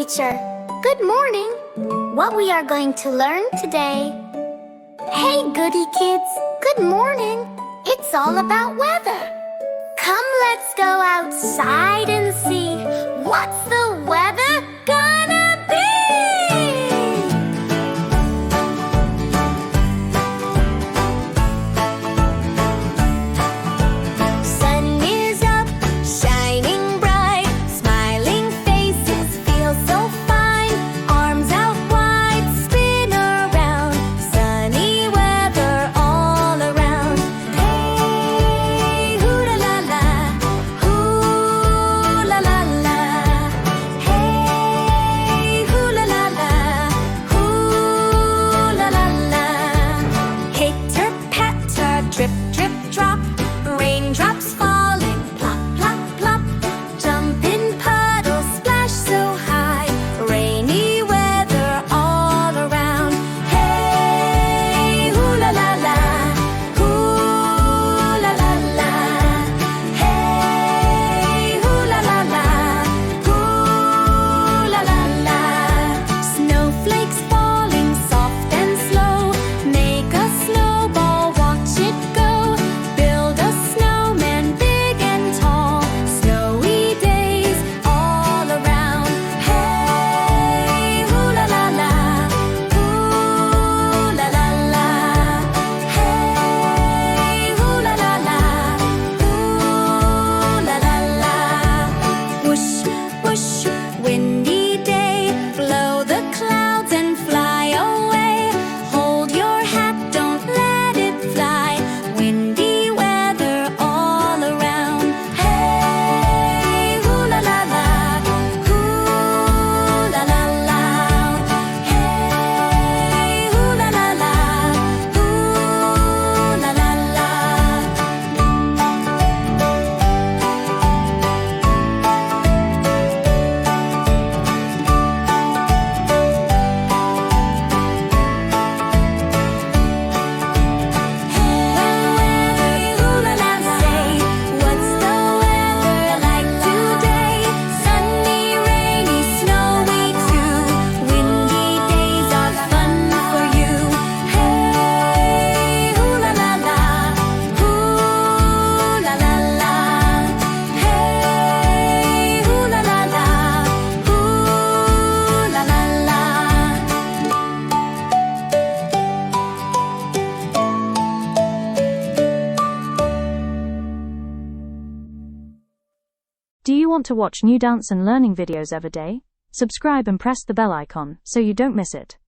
Teacher. Good morning. What we are going to learn today? Hey, Goody kids. Good morning. It's all about weather. Come, let's go outside and see what's the weather gonna be. Sun is up, shining bright, smiling faces feel so fine. Arms out wide, spin around, sunny weather all around. Hey, hoo-la-la-la, hoo-la-la-la. Hey, hoo-la-la-la, hoo-la-la-la. Hitter-patter, drip, drip, drop, raindrops falling, plop, plop, plop. Jump in puddles, splash so high, rainy weather all around. Hey, hoo-la-la-la, hoo-la-la-la. Hey, hoo-la-la-la, hoo-la-la-la. Snowflakes falling soft and slow, make a snowball, watch it go. Build a snowman big and tall, snowy days all around. Hey, hoo-la-la-la, hoo-la-la-la. Hey, hoo-la-la-la, hoo-la-la-la. Whoosh, whoosh, windy day, blow the clouds and fly away. Hold your hat, don't let it fly, windy weather all around. Hey, hoo-la-la-la, hoo-la-la-la. Hey, hoo-la-la-la, hoo-la-la-la. Hey, hoo-la-la-la, say, what's the weather like today? Sunny, rainy, snowy too. Windy days are fun for you. Hey, hoo-la-la-la, hoo-la-la-la. Hey, hoo-la-la-la, hoo-la-la-la. Do you want to watch new dance and learning videos every day? Subscribe and press the bell icon so you don't miss it.